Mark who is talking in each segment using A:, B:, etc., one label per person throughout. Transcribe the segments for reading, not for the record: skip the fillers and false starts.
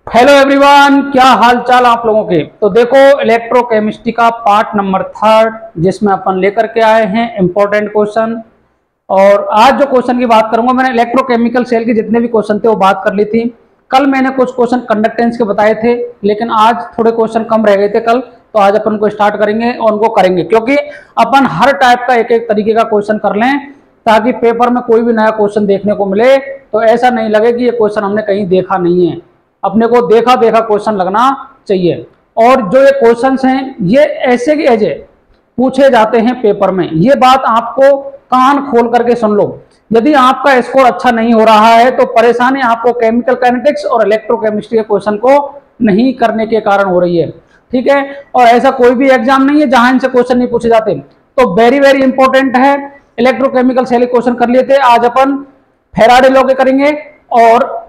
A: Hello everyone, क्या हाल चाल आप लोगों के। तो देखो, इलेक्ट्रोकेमिस्ट्री का पार्ट नंबर 3 जिसमें अपन लेकर के आए हैं इंपॉर्टेंट क्वेश्चन। और आज जो क्वेश्चन की बात करूंगा, मैंने इलेक्ट्रोकेमिकल सेल के जितने भी क्वेश्चन थे वो बात कर ली थी। कल मैंने कुछ क्वेश्चन कंडक्टेंस के बताए थे, लेकिन आज थोड़े क्वेश्चन कम रह गए थे कल, तो आज अपन को स्टार्ट करेंगे और उनको करेंगे, क्योंकि अपन हर टाइप का एक एक तरीके का क्वेश्चन कर लें ताकि पेपर में कोई भी नया क्वेश्चन देखने को मिले तो ऐसा नहीं लगे कि ये क्वेश्चन हमने कहीं देखा नहीं है। अपने को देखा देखा क्वेश्चन लगना चाहिए। और जो ये क्वेश्चंस हैं ये ऐसे के ऐसे पूछे जाते हैं पेपर में, ये बात आपको कान खोल करके सुन लो। यदि आपका स्कोर अच्छा नहीं हो रहा है तो परेशानी आपको केमिकल काइनेटिक्स और इलेक्ट्रोकेमिस्ट्री के क्वेश्चन को नहीं करने के कारण हो रही है, ठीक है। और ऐसा कोई भी एग्जाम नहीं है जहां इनसे क्वेश्चन नहीं पूछे जाते। तो वेरी वेरी इंपॉर्टेंट है। इलेक्ट्रोकेमिकल सेल क्वेश्चन कर लिए थे, आज अपन फैराडे लॉ के करेंगे और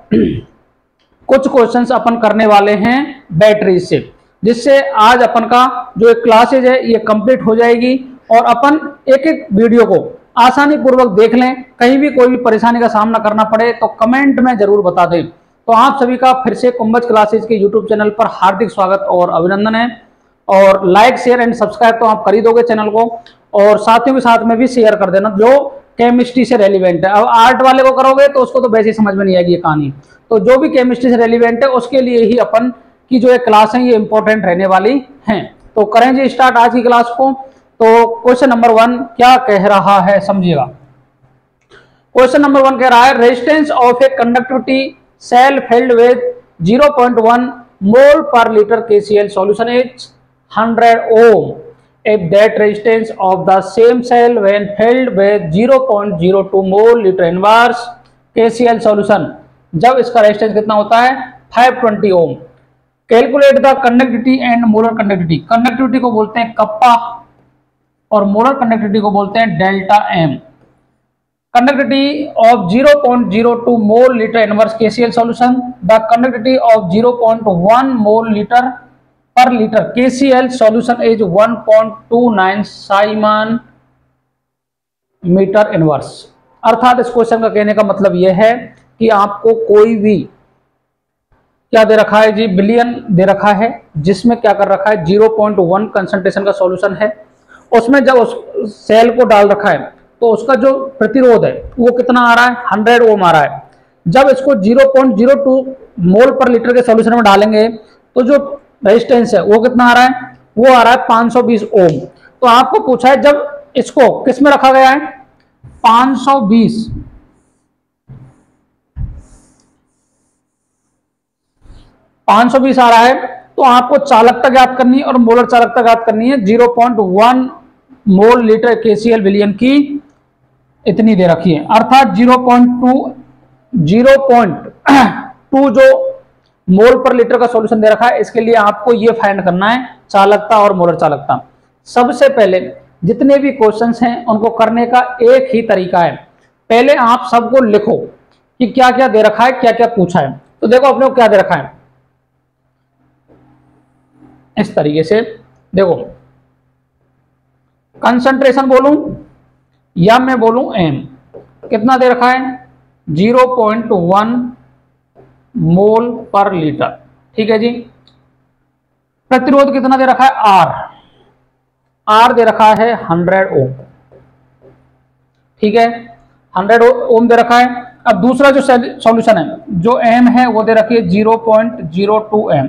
A: कुछ क्वेश्चंस अपन करने वाले हैं बैटरीज से, जिससे आज अपन का जो क्लासेज है ये कंप्लीट हो जाएगी और अपन एक एक वीडियो को आसानी पूर्वक देख लें। कहीं भी कोई भी परेशानी का सामना करना पड़े तो कमेंट में जरूर बता दें। तो आप सभी का फिर से कुंभज क्लासेज के यूट्यूब चैनल पर हार्दिक स्वागत और अभिनंदन है। और लाइक शेयर एंड सब्सक्राइब तो आप कर ही दोगे चैनल को, और साथियों के साथ में भी शेयर कर देना जो केमिस्ट्री से रेलिवेंट है। अब आर्ट वाले को करोगे तो उसको तो वैसे ही समझ में नहीं आएगी ये कहानी, तो जो भी केमिस्ट्री से रेलिवेंट है उसके लिए ही अपन की जो एक क्लास है ये इंपॉर्टेंट रहने वाली हैं। तो करें जी स्टार्ट आज की क्लास को। तो क्वेश्चन नंबर 1 क्या कह रहा है समझिएगा। क्वेश्चन नंबर 1 कह रहा है resistance of a conductivity cell filled with 0.1 mole per litre KCl solution is 100 ohm if that resistance of the same cell when filled with 0.02 mole liter inverse KCl solution, जब इसका resistance कितना होता है 520 ohm. Calculate the conductivity and molar conductivity. Conductivity को बोलते हैं kappa और molar conductivity को बोलते हैं delta M. Conductivity of 0.02 mole litre inverse KCl solution, the conductivity of 0.1 mole litre पर litre KCl solution is 1.29 siemens metre inverse. अर्थात इस क्वेश्चन का कहने का मतलब यह है कि आपको कोई भी क्या दे रखा है जी, बिलियन दे रखा है, जिसमें क्या कर रखा है 0.1 कंसंट्रेशन का सॉल्यूशन है। उसमें जब उस सेल को डाल रखा है तो उसका जो प्रतिरोध है वो कितना आ रहा है 100 ओम आ रहा है। जब इसको 0.02 मोल पर लीटर के सॉल्यूशन में डालेंगे तो जो रेजिस्टेंस है वो कितना आ रहा है, वो आ रहा है 520 ओम। तो आपको पूछा है जब इसको किस में रखा गया है 520 आ रहा है, तो आपको चालकता ज्ञात करनी है और मोलर चालकता ज्ञात करनी है। 0.1 मोल लीटर KCl विलियन की इतनी दे रखी है, अर्थात 0.2 जो मोल पर लीटर का सॉल्यूशन दे रखा है। इसके लिए आपको ये फाइंड करना है चालकता और मोलर चालकता। सबसे पहले जितने भी क्वेश्चंस हैं उनको करने का एक ही तरीका है, पहले आप सबको लिखो कि क्या क्या दे रखा है, क्या क्या पूछा है। तो देखो अपने को क्या दे रखा है, इस तरीके से देखो, कंसंट्रेशन बोलूं या मैं बोलूं एम, कितना दे रखा है 0.1 मोल पर लीटर, ठीक है जी। प्रतिरोध कितना दे रखा है आर दे रखा है 100 ओम, ठीक है, 100 ओम दे रखा है। अब दूसरा जो सॉल्यूशन है जो एम है वो दे रखी है 0.02 एम,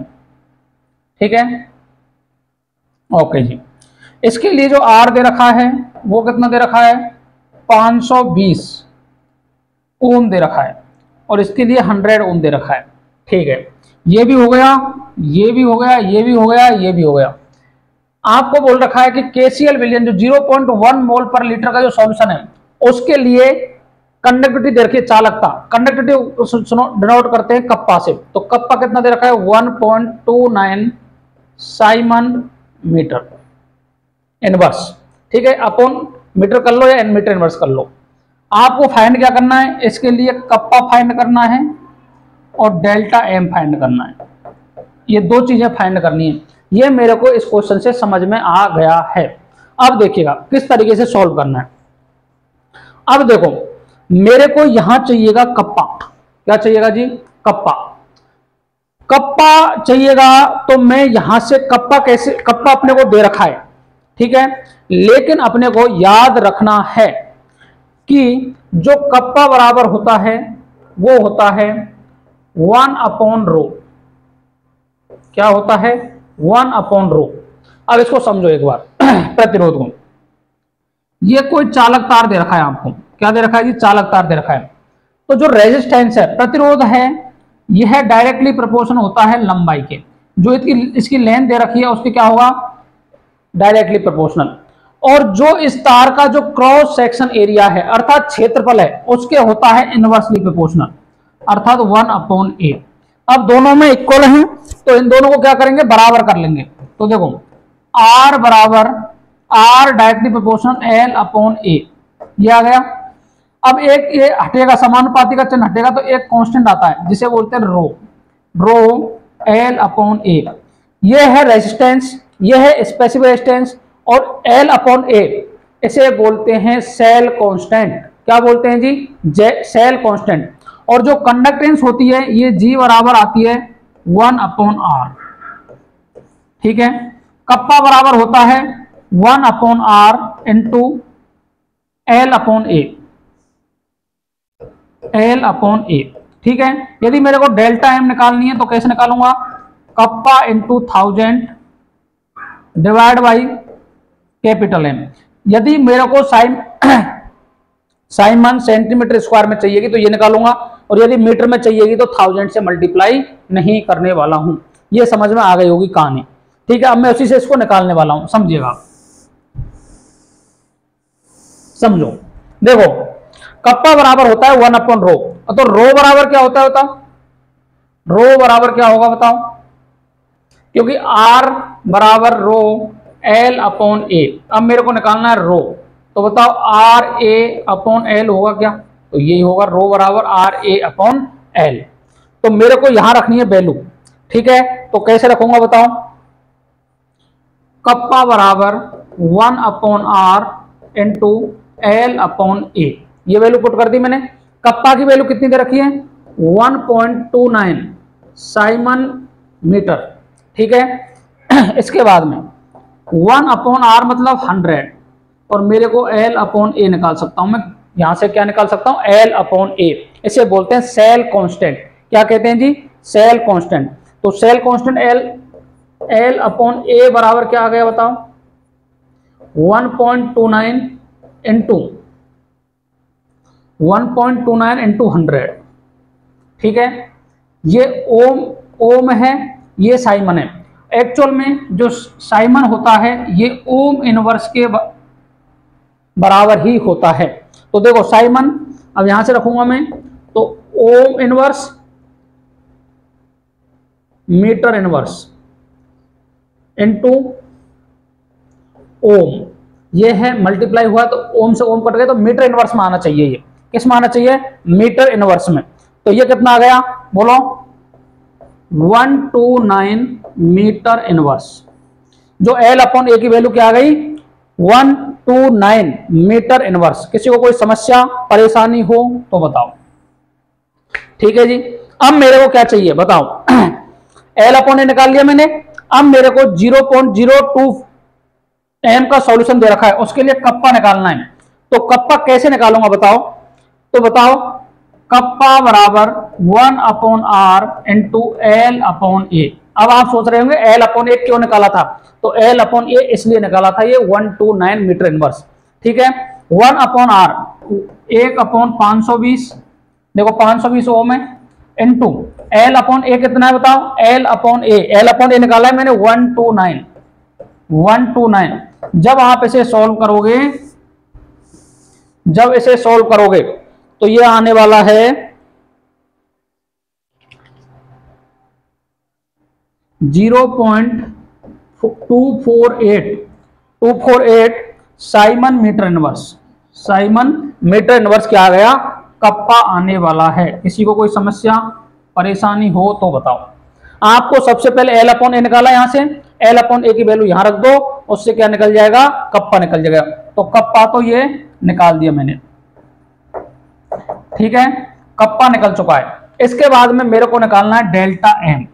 A: ठीक है, ओके जी। इसके लिए जो आर दे रखा है वो कितना दे रखा है 520 ओम दे रखा है, और इसके लिए 100 ओम दे रखा है, ठीक है। ये भी हो गया, ये भी हो गया, ये भी हो गया, ये भी हो गया। आपको बोल रखा है कि KCl विलियन जो 0.1 मोल पर लीटर का जो सॉल्यूशन है उसके लिए कंडक्टिविटी दे रखी है, चालकता। कंडक्टिविटी डिनोट करते हैं कप्पा से, तो कप्पा कितना दे रखा है 1.29 साइमन मीटर इनवर्स, ठीक है। अपॉन मीटर कर लो या एन मीटर इनवर्स कर लो। आपको फाइंड क्या करना है, इसके लिए कप्पा फाइंड करना है और डेल्टा एम फाइंड करना है। ये दो चीजें फाइंड करनी है। ये मेरे को इस क्वेश्चन से समझ में आ गया है। अब देखिएगा किस तरीके से सॉल्व करना है। अब देखो मेरे को यहां चाहिएगा कप्पा, क्या चाहिएगा जी कप्पा। कप्पा चाहिएगा तो मैं यहां से कप्पा कैसे, कप्पा अपने को दे रखा है, ठीक है, लेकिन अपने को याद रखना है कि जो कप्पा बराबर होता है वो होता है 1/रो। क्या होता है? 1/रो। अब इसको समझो एक बार प्रतिरोध को। ये कोई चालक तार दे रखा है आपको, क्या दे रखा है जी? चालक तार दे रखा है। तो जो रेजिस्टेंस है, प्रतिरोध है, यह डायरेक्टली प्रोपोर्शन होता है लंबाई के। जो इसकी लेंथ दे रखी है उसके क्या होगा? Directly proportional. और जो इस तार का जो क्रॉस सेक्शन एरिया है अर्थात क्षेत्रफल है, उसके होता है इनवर्सली प्रोपोर्शनल, अर्थात 1/a। अब दोनों में इक्वल हैं तो इन दोनों को क्या करेंगे? बराबर कर लेंगे। तो देखो R बराबर R डायरेक्टली प्रोपोर्शनल L/a, ये आ गया। अब एक ये हटेगा, समानुपाती का चिन्ह हटेगा तो एक कांस्टेंट आता है जिसे बोलते हैं रो, रो L/a। ये है रेजिस्टेंस, ये है स्पेसिफिक रेजिस्टेंस, और L/a इसे बोलते हैं सेल कांस्टेंट। क्या बोलते हैं जी? Cell constant. और जो कंडक्टेंस होती है ये G बराबर आती है 1/R, ठीक है। कप्पा बराबर होता है 1/R इंटू L/a, L/a, ठीक है। यदि मेरे को डेल्टा एम निकालनी है तो कैसे निकालूंगा? Kappa into 1000 divide by capital M. यदि मेरे को साइमन सेंटीमीटर स्क्वायर में चाहिएगी तो ये निकालूंगा, और यदि मीटर में चाहिएगी तो 1000 से मल्टीप्लाई नहीं करने वाला हूं। ये समझ में आ गई होगी कहानी, ठीक है। अब मैं उसी से इसको निकालने वाला हूं, समझिएगा, समझो। देखो कप्पा बराबर होता है 1/रो, तो रो बराबर क्या होता है बताओ? रो बराबर क्या होगा बताओ? क्योंकि R बराबर रो L/a। अब मेरे को निकालना है रो, तो बताओ RA/L होगा क्या? तो यही होगा, रो बराबर RA/L। तो मेरे को यहां रखनी है वैल्यू, ठीक है। तो कैसे रखूंगा बताओ? कप्पा बराबर 1/R इंटू L/a, ये वैल्यू पुट कर दी मैंने। कप्पा की वैल्यू कितनी दे रखी है? 1.29 साइमन मीटर, ठीक है। इसके बाद में 1/R मतलब 100, और मेरे को L/a निकाल सकता हूं मैं। यहां से क्या निकाल सकता हूं? L/a। इसे बोलते हैं सेल कांस्टेंट। क्या कहते हैं जी? Cell constant. तो सेल कांस्टेंट L/a बराबर क्या आ गया बताओ? 1.29 इंटू 100, ठीक है। ये ओम है, ये साइमन है। एक्चुअल में जो साइमन होता है ये ओम इनवर्स के बराबर ही होता है। तो देखो साइमन, अब यहां से रखूंगा मैं, तो ohm inverse metre inverse into ohm, ये है मल्टीप्लाई हुआ तो ओम से ओम कट गया तो मीटर इनवर्स में आना चाहिए। ये किस में आना चाहिए? मीटर इनवर्स में। तो ये कितना आ गया बोलो? 129 मीटर इनवर्स। जो L/a की वैल्यू क्या आ गई? 129 मीटर इनवर्स। किसी को कोई समस्या परेशानी हो तो बताओ, ठीक है जी। अब मेरे को क्या चाहिए बताओ? L/a निकाल लिया मैंने। अब मेरे को 0.02 एम का सॉल्यूशन दे रखा है, उसके लिए कप्पा निकालना है। तो कप्पा कैसे निकालूंगा बताओ? तो बताओ कप्पा बराबर 1/R इंटू L/a। अब आप सोच रहे होंगे L/a क्यों निकाला था? तो L/a इसलिए निकाला था, ये 129 मीटर इनवर्स, ठीक है। 1/R 1/520, देखो 520 ओम है, इंटू L/a कितना है बताओ? L/a निकाला है मैंने 129। जब आप इसे सॉल्व करोगे, जब इसे सॉल्व करोगे तो ये आने वाला है 0.248 siemens metre inverse. Siemens metre inverse क्या आ गया? कप्पा आने वाला है। किसी को कोई समस्या परेशानी हो तो बताओ। आपको सबसे पहले L/a निकाला, यहां से L/a की वैल्यू यहां रख दो, उससे क्या निकल जाएगा? कप्पा निकल जाएगा। तो कप्पा तो ये निकाल दिया मैंने, ठीक है। कप्पा निकल चुका है। इसके बाद में मेरे को निकालना है डेल्टा एम।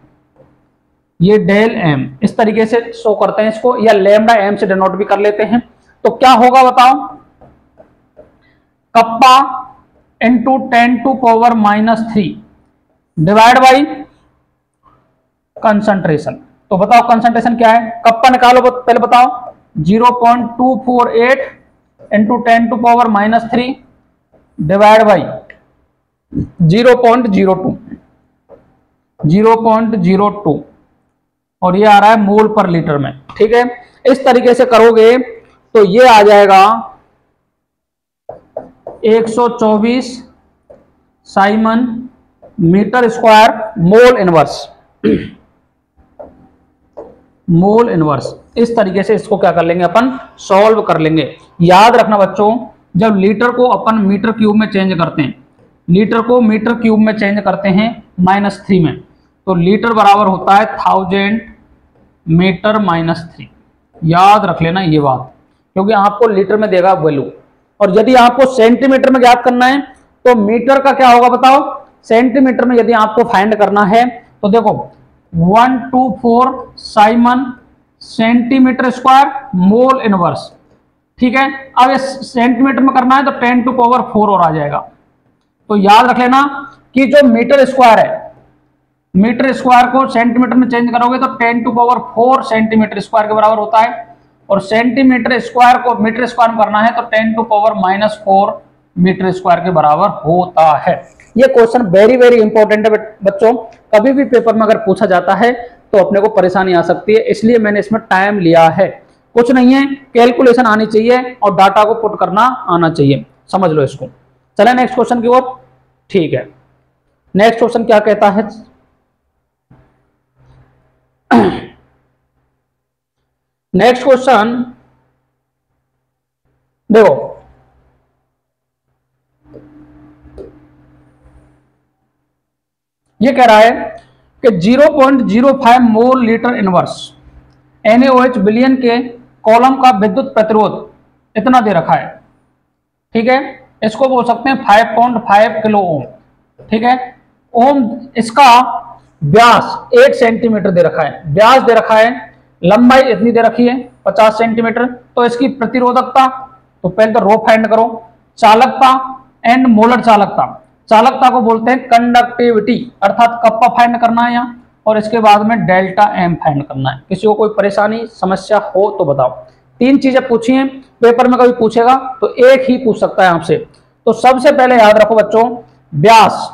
A: ये डेल एम, इस तरीके से शो करते हैं इसको, या लैम्डा एम से डिनोट भी कर लेते हैं। तो क्या होगा बताओ, kappa into 10⁻³ divide by concentration. तो बताओ कंसंट्रेशन क्या है, कप्पा निकालो पहले बताओ, 0.248 इंटू 10⁻³ डिवाइड बाई 0.02 और ये आ रहा है मोल पर लीटर में। ठीक है, इस तरीके से करोगे तो ये आ जाएगा 124 siemens metre square mole inverse. Mole inverse, इस तरीके से इसको क्या कर लेंगे अपन, सॉल्व कर लेंगे। याद रखना बच्चों, जब लीटर को अपन मीटर क्यूब में चेंज करते हैं, लीटर को मीटर क्यूब में चेंज करते हैं -3 में, तो लीटर बराबर होता है 1000 मीटर -3। याद रख लेना ये बात, क्योंकि आपको लीटर में देगा वैल्यू। और यदि आपको सेंटीमीटर में ज्ञात करना है तो मीटर का क्या होगा बताओ, सेंटीमीटर में यदि आपको फाइंड करना है तो देखो 124 Simon centimetre square mole inverse. ठीक है, अब ये सेंटीमीटर में करना है तो 10⁴ और आ जाएगा। तो याद रख लेना कि जो मीटर स्क्वायर है, मीटर स्क्वायर को सेंटीमीटर में चेंज करोगे तो 10⁴ सेंटीमीटर स्क्वायर के बराबर होता है, और सेंटीमीटर स्क्वायर को मीटर स्क्वायर में करना है तो 10⁻⁴ मीटर स्क्वायर के बराबर होता है। ये क्वेश्चन वेरी वेरी इंपॉर्टेंट है बच्चों, कभी भी पेपर में अगर पूछा जाता है तो अपने को परेशानी आ सकती है, इसलिए मैंने इसमें टाइम लिया है। कुछ नहीं है, कैलकुलेशन आनी चाहिए और डाटा को पुट करना आना चाहिए, समझ लो इसको। चले नेक्स्ट क्वेश्चन की ओर। ठीक है, नेक्स्ट क्वेश्चन क्या कहता है, नेक्स्ट क्वेश्चन देखो, ये कह रहा है कि 0.05 मोल लीटर इनवर्स NaOH बिलियन के कॉलम का विद्युत प्रतिरोध इतना दे रखा है। ठीक है, इसको बोल सकते हैं 5.5 किलो ओम। ठीक है, ओम, इसका व्यास 1 सेंटीमीटर दे रखा है, व्यास दे रखा है, लंबाई इतनी दे रखी है 50 सेंटीमीटर। तो इसकी प्रतिरोधकता, तो पहले तो रो फाइंड करो, चालकता एंड मोलर चालकता, चालकता को बोलते हैं कंडक्टिविटी, अर्थात कप्पा फाइंड करना है यहाँ, और इसके बाद में डेल्टा एम फाइंड करना है। किसी को कोई परेशानी समस्या हो तो बताओ। 3 चीजें पूछी हैं, पेपर में कभी पूछेगा तो एक ही पूछ सकता है आपसे। तो सबसे पहले याद रखो बच्चों, व्यास,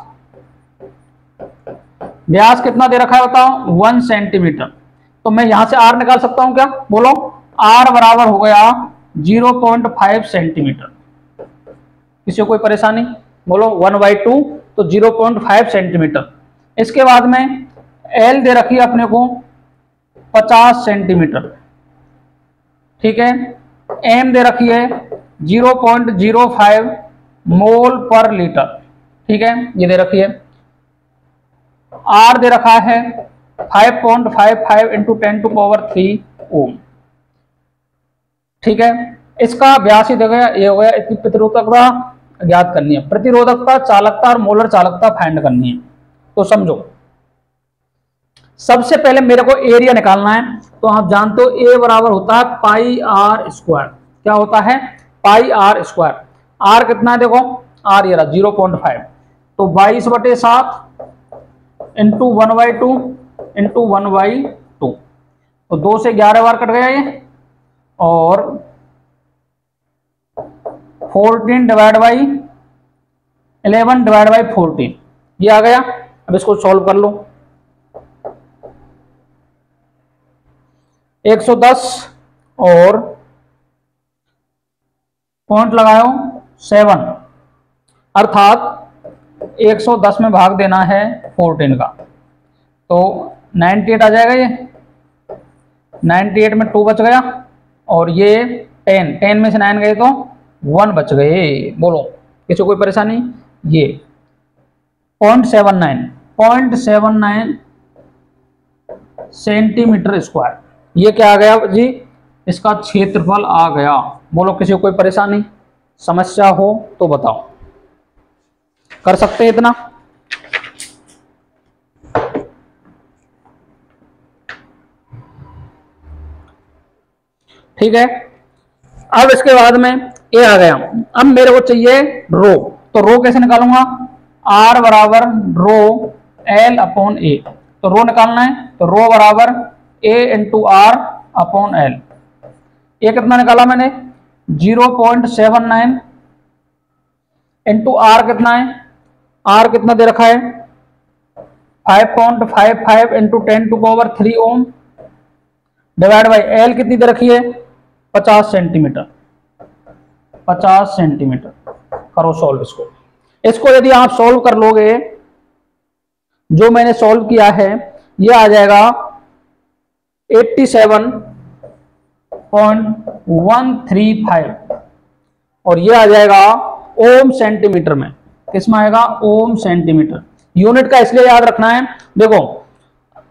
A: व्यास कितना दे रखा है बताओ, 1 सेंटीमीटर। तो मैं यहां से आर निकाल सकता हूं क्या, बोलो, आर बराबर हो गया 0.5 सेंटीमीटर। किसी को कोई परेशानी, बोलो 1/2 तो 0.5 सेंटीमीटर। इसके बाद में एल दे रखी है अपने को 50 सेंटीमीटर। ठीक है, एम दे रखी है 0.05 मोल पर लीटर। ठीक है, ये दे रखी है। आर दे रखा है 5.55 इंटू 10⁻³ ओम। ठीक है, इसका व्यास ही देखो ये हो गया। इसकी प्रतिरोधकता ज्ञात करनी है, प्रतिरोधकता, चालकता और मोलर चालकता फाइंड करनी है। तो समझो, सबसे पहले मेरे को एरिया निकालना है। तो आप जानते हो ए बराबर होता है पाई आर स्क्वायर। क्या होता है, पाई आर स्क्वायर। आर कितना है देखो, आर ये रहा 0.5, तो 22/7 इंटू 1/2 इंटू 1/2, तो 2 से 11 बार कट गया ये, और 14 डिवाइड बाई 11 डिवाइड बाई 14 ये आ गया। अब इसको सॉल्व कर लो। 110 और पॉइंट लगाओ 7, अर्थात 110 में भाग देना है 14 का, तो 98 आ जाएगा। ये 98 में 2 बच गया, और ये 10 में से 9 गए तो 1 बच गए। बोलो, किसी को कोई परेशानी। ये 0.79 सेंटीमीटर स्क्वायर, ये क्या आ गया जी, इसका क्षेत्रफल आ गया। बोलो, किसी को कोई परेशानी समस्या हो तो बताओ, कर सकते हैं इतना। ठीक है। अब इसके बाद में ए आ गया। अब मेरे को चाहिए रो, तो रो कैसे निकालूंगा, आर बराबर रो एल अपॉन ए। तो रो निकालना है तो रो बराबर ए इंटू आर अपॉन एल। ए कितना निकाला मैंने 0.79 इंटू आर कितना है, आर कितना दे रखा है 5.55 into 10⁻³ ohm divide by L कितनी दे रखी है 50 सेंटीमीटर। 50 सेंटीमीटर। करो सॉल्व इसको। इसको यदि आप सॉल्व कर लोगे, जो मैंने सॉल्व किया है ये आ जाएगा 87.135 और ये आ जाएगा ओम सेंटीमीटर में। किसमें आएगा ओम सेंटीमीटर। यूनिट का इसलिए याद रखना है, देखो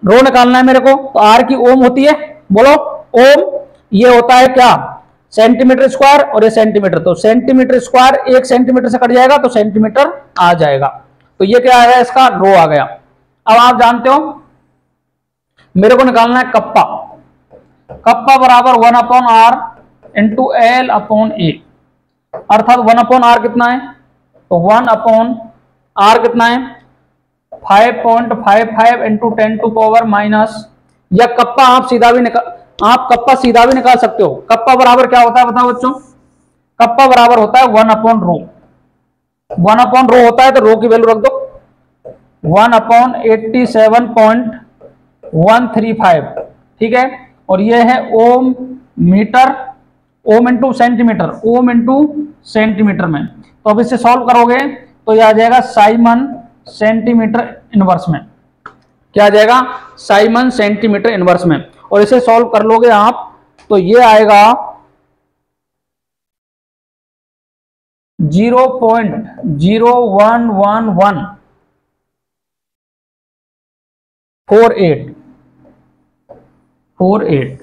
A: रो निकालना है मेरे को तो आर की ओम होती है, बोलो ओम, ये होता है क्या सेंटीमीटर स्क्वायर और ये सेंटीमीटर, तो सेंटीमीटर स्क्वायर 1 सेंटीमीटर से कट जाएगा तो सेंटीमीटर आ जाएगा। तो ये क्या आ गया इसका रो आ गया। अब आप जानते हो मेरे को निकालना है कप्पा। कप्पा बराबर 1/r इंटू एल अपॉन ए, अर्थात 1/r कितना है तो 1/r कितना है 5.55 इंटू 10⁻⁻, या कप्पा आप सीधा भी कप्पा सीधा भी निकाल सकते हो। कप्पा बराबर क्या होता है बताओ बच्चों, कप्पा बराबर होता है 1/रो। 1/रो होता है तो रो की वैल्यू रख दो 1/87.135, ठीक है। और ये है ohm metre, ohm into centimetre, ohm into centimetre में। तो अब इसे सॉल्व करोगे तो यह आ जाएगा साइमन सेंटीमीटर इनवर्स में। क्या आ जाएगा साइमन सेंटीमीटर इनवर्स में। और इसे सॉल्व कर लोगे आप तो ये आएगा 0.011148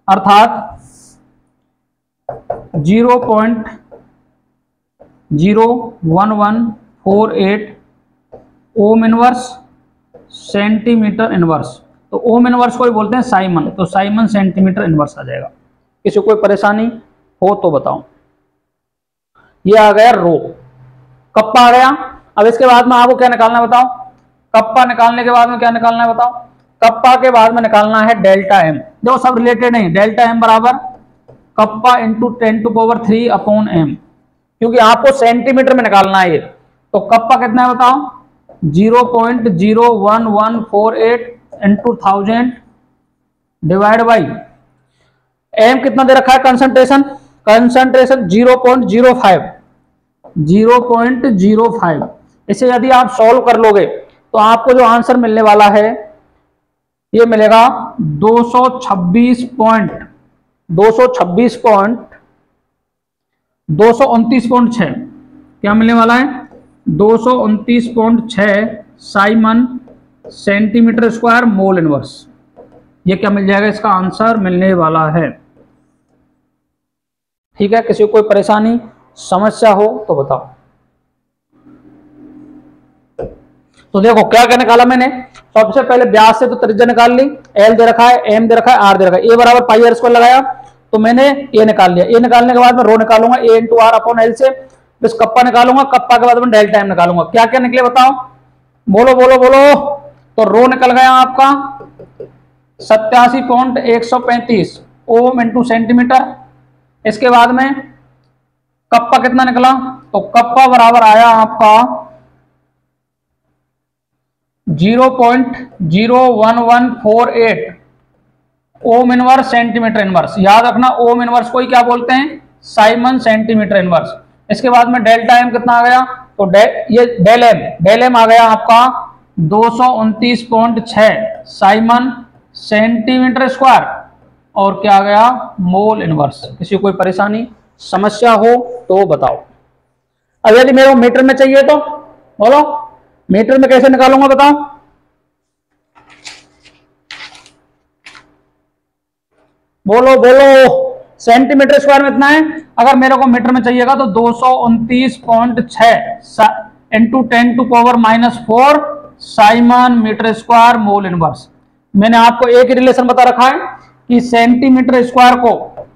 A: अर्थात 0.01148 ओम इनवर्स सेंटीमीटर इनवर्स। तो ओम इनवर्स को भी बोलते हैं साइमन, तो साइमन सेंटीमीटर इनवर्स आ जाएगा। किसी को कोई परेशानी हो तो बताओ। ये आ गया रो, कप्पा आ गया। अब इसके बाद में आपको क्या निकालना है बताओ, कप्पा निकालने के बाद में क्या निकालना है बताओ, कप्पा के बाद में निकालना है डेल्टा एम। देखो सब रिलेटेड नहीं, डेल्टा एम बराबर कप्पा इंटू 10⁻³ अपॉन एम, क्योंकि आपको सेंटीमीटर में निकालना है ये। तो कप्पा कितना है बताओ 0.01148 इंटू 1000 डिवाइड बाई एम कितना दे रखा है कंसंट्रेशन, कंसंट्रेशन 0.05। इसे यदि आप सॉल्व कर लोगे तो आपको जो आंसर मिलने वाला है ये मिलेगा 229.6। क्या मिलने वाला है 229.6 Simon centimetre square mole inverse. ये क्या मिल जाएगा इसका आंसर मिलने वाला है, ठीक है। किसी को कोई परेशानी समस्या हो तो बताओ। तो देखो क्या क्या निकाला मैंने, सबसे पहले व्यास से तो त्रिज्या निकाल ली, एल दे रखा है, एम दे रखा है, आर दे रखा है, ए बराबर पाई आर स्क्वायर लगाया तो मैंने ए निकाल लिया। ए निकालने के बाद में रो निकालूंगा ए इंटू आर अपॉन एल से, बस कप्पा निकालूंगा, कप्पा के बाद में डेल्टा एम निकालूंगा। क्या क्या निकले बताओ, बोलो बोलो बोलो। तो रो निकल गया आपका 87.135 ओम इंटू सेंटीमीटर। इसके बाद में कप्पा कितना निकला, तो कप्पा बराबर आया आपका 0.01148 ओम इनवर्स सेंटीमीटर इनवर्स। याद रखना ओम इनवर्स को ही क्या बोलते हैं साइमन सेंटीमीटर इनवर्स। इसके बाद में डेल्टा एम कितना आ गया, तो ये डेल एम आ गया आपका 229.6 साइमन सेंटीमीटर स्क्वायर, और क्या आ गया मोल इनवर्स। किसी को कोई परेशानी समस्या हो तो बताओ। अब यदि मेरे को मीटर में चाहिए तो बोलो, मीटर में कैसे निकालूंगा बताओ, बोलो बोलो। सेंटीमीटर स्क्वायर में इतना है, अगर मेरे को मीटर में चाहिएगा तो 229.6 into 10⁻⁻4 siemens metre square mole inverse. मैंने आपको एक ही रिलेशन बता रखा है कि सेंटीमीटर स्क्वायर को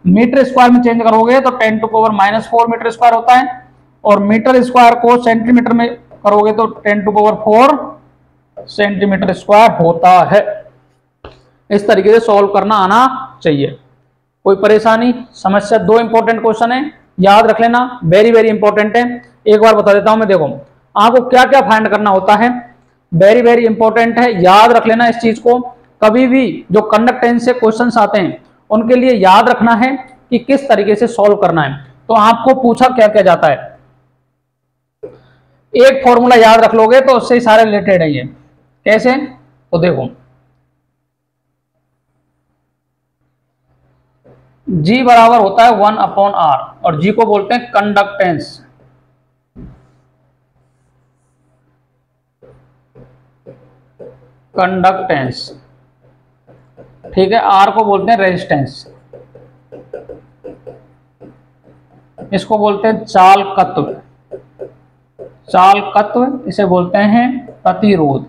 A: मीटर स्क्वायर में चेंज करोगे तो 10⁻⁻⁴ मीटर स्क्वायर होता है, और मीटर स्क्वायर को सेंटीमीटर में करोगे तो 10⁴ सेंटीमीटर स्क्वायर होता है। इस तरीके से सॉल्व करना आना चाहिए। कोई परेशानी? समस्या 2 इंपॉर्टेंट क्वेश्चन है, याद रख लेना, वेरी वेरी इंपॉर्टेंट है। एक बार बता देता हूं मैं, देखो आपको क्या क्या फाइंड करना होता है, वेरी वेरी इंपॉर्टेंट है, याद रख लेना इस चीज को। कभी भी जो कंडक्टेंस से क्वेश्चंस आते हैं उनके लिए याद रखना है कि किस तरीके से सॉल्व करना है। तो आपको पूछा क्या क्या जाता है, एक फॉर्मूला याद रख लोगे तो उससे सारे रिलेटेड है ये। कैसे? तो देखो G बराबर होता है 1/r, और G को बोलते हैं कंडक्टेंस। कंडक्टेंस, ठीक है। R को बोलते हैं रेजिस्टेंस, इसको बोलते हैं चालकत्व। चालकत्व इसे बोलते हैं प्रतिरोध।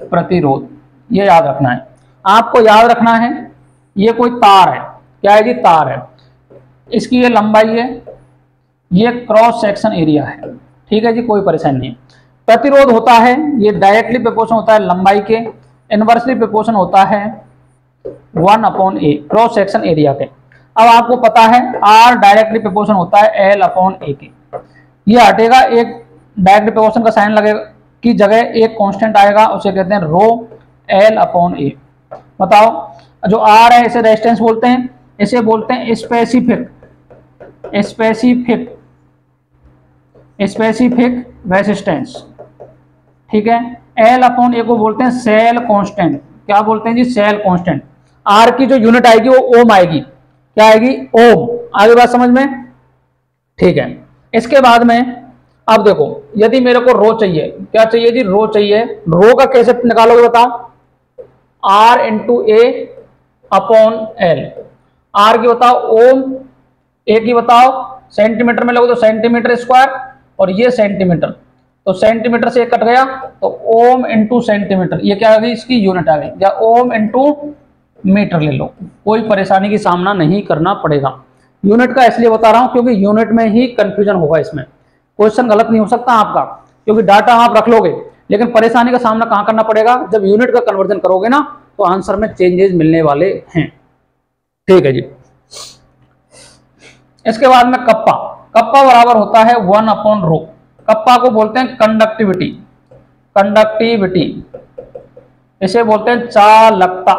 A: प्रतिरोध, ये याद रखना है आपको। याद रखना है ये कोई तार है, क्या है जी? तार है, इसकी ये लंबाई है, ये क्रॉस सेक्शन एरिया है, ठीक है जी, कोई परेशानी नहीं। प्रतिरोध होता है ये डायरेक्टली प्रोपोर्शन होता है लंबाई के, इनवर्सली प्रोपोर्शन होता है 1/a क्रॉस सेक्शन एरिया के। अब आपको पता है R डायरेक्टली प्रोपोर्शन होता है L/a के। ये हटेगा, एक डायरेक्टली प्रोपोर्शन का साइन लगेगा की जगह एक कांस्टेंट आएगा, उसे कहते हैं रो L/a। बताओ, जो R है इसे रेजिस्टेंस बोलते हैं, इसे बोलते हैं स्पेसिफिक रेजिस्टेंस, ठीक है। L/a को बोलते हैं सेल कांस्टेंट। क्या बोलते हैं जी? Cell constant. R की जो यूनिट आएगी वो ओम आएगी। क्या आएगी? ओम। आगे बात समझ में? ठीक है। इसके बाद में अब देखो, यदि मेरे को रो चाहिए, क्या चाहिए जी? रो चाहिए। रो का कैसे निकालोगे बताओ? R × A/L। R की बताओ ओम, A की बताओ सेंटीमीटर में लोगे तो सेंटीमीटर स्क्वायर, और ये सेंटीमीटर, तो सेंटीमीटर से कट गया तो ओम × सेंटीमीटर, ये क्या आ गई? इसकी यूनिट आ गई। या ओम × मीटर ले लो, कोई परेशानी की सामना नहीं करना पड़ेगा। यूनिट का इसलिए बता रहा हूं क्योंकि यूनिट में ही कंफ्यूजन होगा, इसमें क्वेश्चन गलत नहीं हो सकता आपका, क्योंकि डाटा आप रख लोगे, लेकिन परेशानी का सामना कहां करना पड़ेगा? जब यूनिट का कन्वर्जन करोगे ना तो आंसर में चेंजेस मिलने वाले हैं, ठीक है जी। इसके बाद में कप्पा। कप्पा बराबर होता है 1/ρ। कप्पा को बोलते हैं कंडक्टिविटी। कंडक्टिविटी, इसे बोलते हैं चालकता।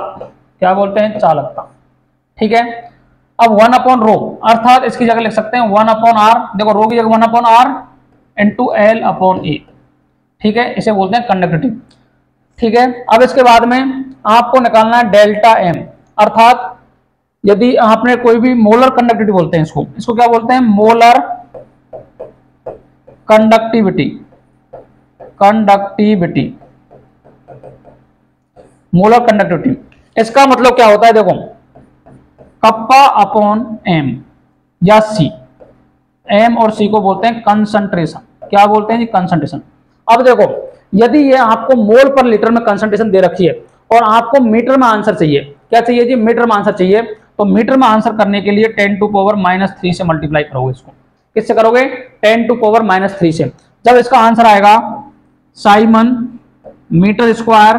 A: क्या बोलते हैं? चालकता, ठीक है। अब 1/ρ अर्थात इसकी जगह लिख सकते हैं 1/r। देखो रो की जगह 1/r × L/a, ठीक है, इसे बोलते हैं कंडक्टिविटी, ठीक है। अब इसके बाद में आपको निकालना है डेल्टा M, अर्थात यदि आपने कोई भी मोलर कंडक्टिविटी बोलते हैं इसको क्या बोलते हैं? Molar conductivity. Conductivity, molar conductivity, इसका मतलब क्या होता है? देखो κ/m या C, M और C को बोलते हैं कंसंट्रेशन। क्या बोलते हैं जी? कंसंट्रेशन। अब देखो, यदि ये आपको मोल पर लीटर में कंसंट्रेशन दे रखी है और आपको मीटर में आंसर चाहिए, क्या चाहिए जी? मीटर में आंसर चाहिए, तो मीटर में आंसर करने के लिए 10⁻³ से मल्टीप्लाई करोगे। इसको किससे करोगे? 10⁻³ से। जब इसका आंसर आएगा siemens metre square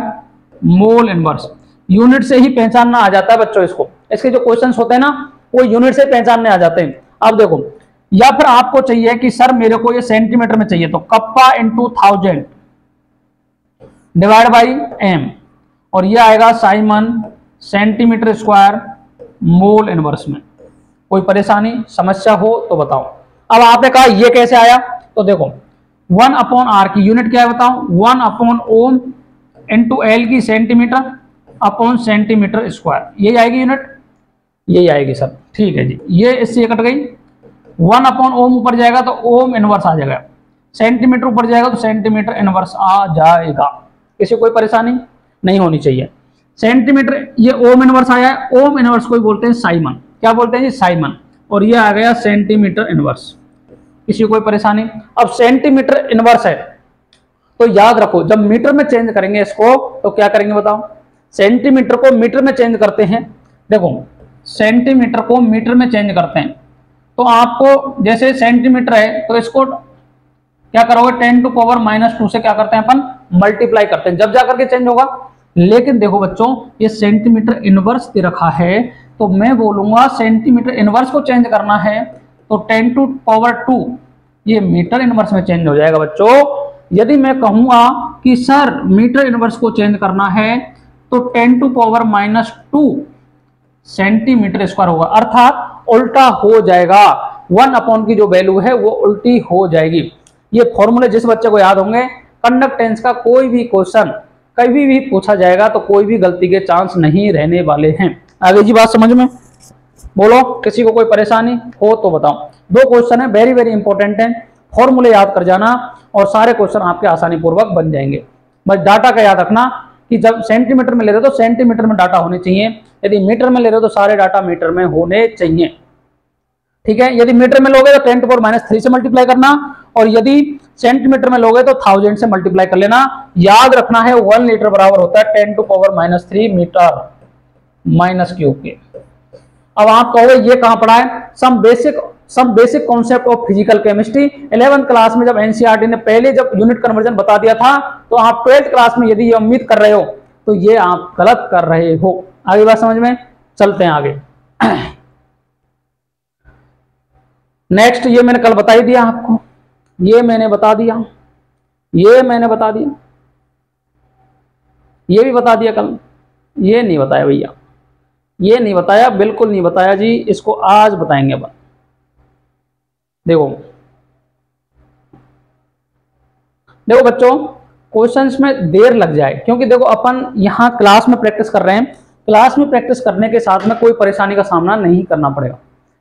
A: mole inverse, unit से ही पहचानना आ जाता है बच्चों इसको। इसके जो क्वेश्चंस होते हैं ना वो यूनिट से पहचानने आ जाते हैं। अब देखो, या फिर आपको चाहिए कि सर मेरे को ये सेंटीमीटर में चाहिए, तो कप्पा × 1000 डिवाइड बाई m, और ये आएगा Simon centimetre square mole inverse में। कोई परेशानी समस्या हो तो बताओ। अब आपने कहा ये कैसे आया, तो देखो 1/r की यूनिट क्या है बताओ? 1/ओम × L की सेंटीमीटर अपॉन सेंटीमीटर स्क्वायर, यही आएगी यूनिट, यही आएगी सर, ठीक है जी। ये इससे कट गई, 1/ओम ऊपर जाएगा तो ओम इनवर्स आ जाएगा, सेंटीमीटर ऊपर जाएगा तो सेंटीमीटर इनवर्स आ जाएगा। किसी कोई परेशानी नहीं होनी चाहिए। सेंटीमीटर, ये ओम इनवर्स आया है, ओम इनवर्स को बोलते हैं साइमन। क्या बोलते हैं जी? साइमन। और ये आ गया सेंटीमीटर इनवर्स। किसी कोई परेशानी? अब सेंटीमीटर इनवर्स है तो याद रखो, जब मीटर में चेंज करेंगे इसको तो क्या करेंगे बताओ? सेंटीमीटर को मीटर में चेंज करते हैं। देखो सेंटीमीटर को मीटर में चेंज करते हैं, तो आपको जैसे सेंटीमीटर है तो इसको क्या करोगे 10⁻⁻² से क्या करते हैं अपन मल्टीप्लाई करते हैं, जब जाकर के चेंज होगा। लेकिन देखो बच्चों ये सेंटीमीटर इनवर्स दे रखा है, तो मैं बोलूंगा सेंटीमीटर इनवर्स को चेंज करना है तो 10⁻² ये मीटर इनवर्स में चेंज हो जाएगा बच्चों। यदि मैं कहूंगा कि सर मीटर इनवर्स को चेंज करना है तो 10⁻⁻² सेंटीमीटर स्क्वायर होगा, अर्थात उल्टा हो जाएगा। 1 की जो वैल्यू है वो उल्टी हो जाएगी। ये फॉर्मूले जिस बच्चे को याद होंगे, कंडक्टेंस का कोई भी क्वेश्चन कभी भी पूछा जाएगा तो कोई भी गलती के चांस नहीं रहने वाले हैं। आगे जी बात समझ में, बोलो किसी को कोई परेशानी हो तो बताओ। 2 क्वेश्चन है, वेरी वेरी इंपॉर्टेंट है, फॉर्मूले याद कर जाना और सारे क्वेश्चन आपके आसानी पूर्वक बन जाएंगे। बस डाटा का याद रखना कि जब सेंटीमीटर में ले रहे हो तो सेंटीमीटर में डाटा होने चाहिए, यदि मीटर में ले रहे हो तो सारे डाटा मीटर में होने चाहिए। ठीक है, यदि मीटर में लोगे तो 10⁻³ से मल्टीप्लाई करना, और यदि सेंटीमीटर में लोगे तो 1000 से मल्टीप्लाई कर लेना। याद रखना है 1 लीटर बराबर होता है 10⁻³ मीटर माइनस क्यूब के। अब आप कहोगे ये कहां पढ़ा है? Some basic concept of physical chemistry 11th class में जब एनसीईआरटी ने पहले जब यूनिट कन्वर्जन बता दिया था, तो आप 12th क्लास में यदि ये उम्मीद कर रहे हो तो ये आप गलत कर रहे हो। आगे बात समझ में, चलते हैं आगे। नेक्स्ट ये मैंने कल बता ही दिया आपको, ये मैंने बता दिया, ये भी बता दिया कल, ये नहीं बताया भैया, ये नहीं बताया, बिल्कुल नहीं बताया जी, इसको आज बताएंगे अपन। देखो बच्चों क्वेश्चंस में देर लग जाए, क्योंकि देखो अपन यहां क्लास में प्रैक्टिस कर रहे हैं, क्लास में प्रैक्टिस करने के साथ में कोई परेशानी का सामना नहीं करना पड़ेगा।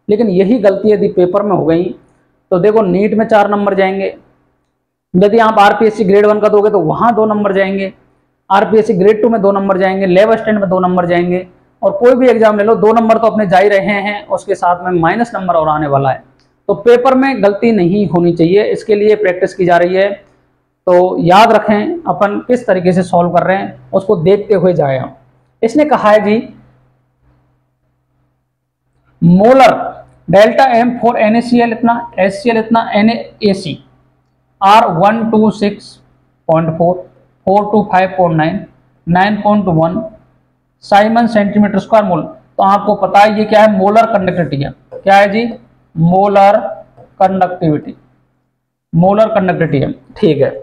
A: लेकिन यही गलती यदि पेपर में हो गई तो देखो नीट में 4 नंबर जाएंगे, यदि आप आरपीएससी ग्रेड 1 का दोगे तो वहां 2 नंबर जाएंगे, आरपीएससी ग्रेड 2 में 2 नंबर जाएंगे, लेवल स्टैंड में 2 नंबर जाएंगे, और कोई भी एग्जाम ले लो 2 नंबर तो अपने जा ही रहे हैं, उसके साथ में माइनस नंबर और आने वाला है। तो पेपर में गलती नहीं होनी चाहिए, इसके लिए प्रैक्टिस की जा रही है। तो याद रखें अपन किस तरीके से सॉल्व कर रहे हैं, उसको देखते हुए जाए हम। इसने कहा है जी molar delta M for NaCl इतना, HCl इतना, NaAC R 126.4, 425.9, 9.1 siemens centimetre square mole. तो आपको पता है ये क्या है, मोलर कंडक्टिविटी है। क्या है जी? मोलर कंडक्टिविटी, मोलर कंडक्टिविटी है। ठीक है,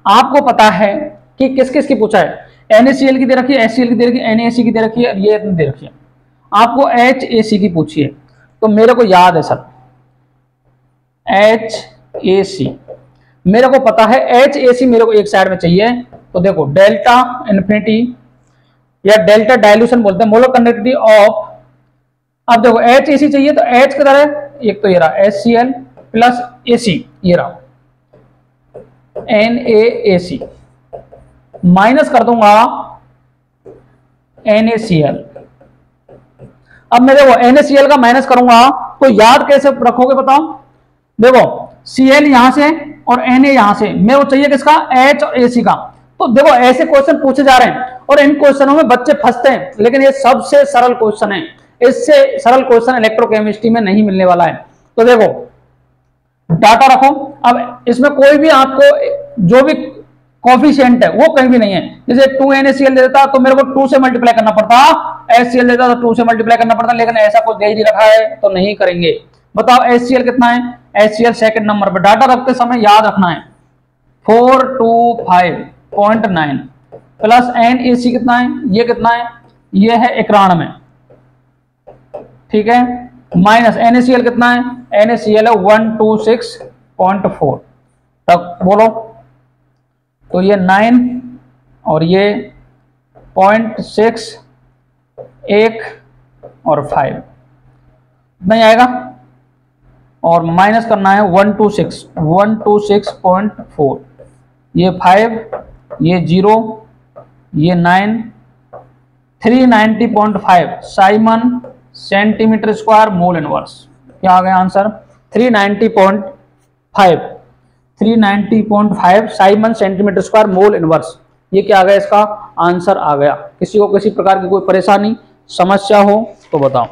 A: आपको पता है कि किस किस की पूछा है, NaCl की दे रखी है, HCl की दे रखी है, NaAC की दे रखी है, ये दे रखी है। आपको HAC की पूछी है, तो मेरे को याद है सर HAC, मेरे को पता है HAC मेरे को एक साइड में चाहिए। तो देखो डेल्टा इन्फिनिटी या डेल्टा डायल्यूशन बोलते हैं, मोलर कंडक्टिविटी ऑफ। अब देखो HAC चाहिए तो H की तरह एक तो ये रहा HCl प्लस AC, ये रहा NaAC, माइनस कर दूंगा NaCl। अब मैं देखो NaCl का माइनस करूंगा तो याद कैसे रखोगे बताओ? देखो Cl यहां से और Na यहां से, मेरे को चाहिए किसका? H और AC का। तो देखो ऐसे क्वेश्चन पूछे जा रहे हैं और इन क्वेश्चनों में बच्चे फंसते हैं, लेकिन ये सबसे सरल क्वेश्चन है, इससे सरल क्वेश्चन इलेक्ट्रोकेमिस्ट्री में नहीं मिलने वाला है। तो देखो डाटा रखो, अब इसमें कोई भी आपको जो भी कोफिशिएंट है वो कहीं भी नहीं है। जैसे 2 NaCl देता तो मेरे को 2 से मल्टीप्लाई करना पड़ता, HCl देता तो 2 से मल्टीप्लाई करना पड़ता, लेकिन ऐसा कुछ दे ही रखा है तो नहीं करेंगे। बताओ HCl कितना है? HCl सेकंड नंबर पर, डाटा रखते समय याद रखना है 425.9 प्लस NaC कितना है? ये कितना है? ये है 91, ठीक है, माइनस NaCl कितना है? NaCl है 126.4, तब बोलो तो ये 9 और ये 0.6, 1 और 5 नहीं आएगा, और माइनस करना है 126.4, ये 5, ये 0, ये 9, 390.5 Simon centimetre square mole inverse. क्या आ गया answer? 390.5 Simon centimetre square mole inverse. ये क्या आ गया? इसका आंसर आ गया। किसी को किसी प्रकार की कोई परेशानी समस्या हो तो बताओ।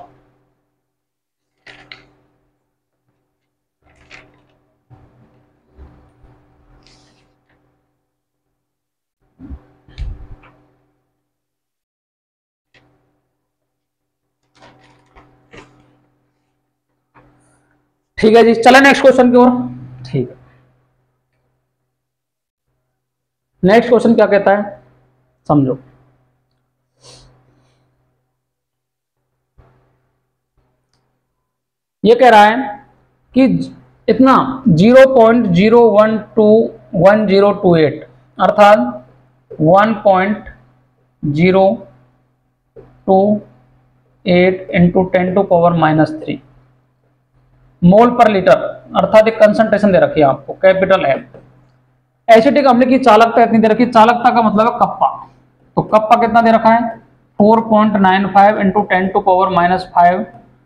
A: ठीक है जी, चले नेक्स्ट क्वेश्चन की ओर। ठीक है, नेक्स्ट क्वेश्चन क्या कहता है समझो। ये कह रहा है कि इतना 0.0121028 अर्थात 1.028 इंटू 10⁻³ मोल पर लीटर, अर्थात एक कंसंट्रेशन दे रखी है आपको कैपिटल M। एसिटिक अम्ल की चालकता इतनी दे रखी है, चालकता का मतलब है कप्पा, तो कप्पा कितना दे रखा है 4.95 इंटू 10⁻⁵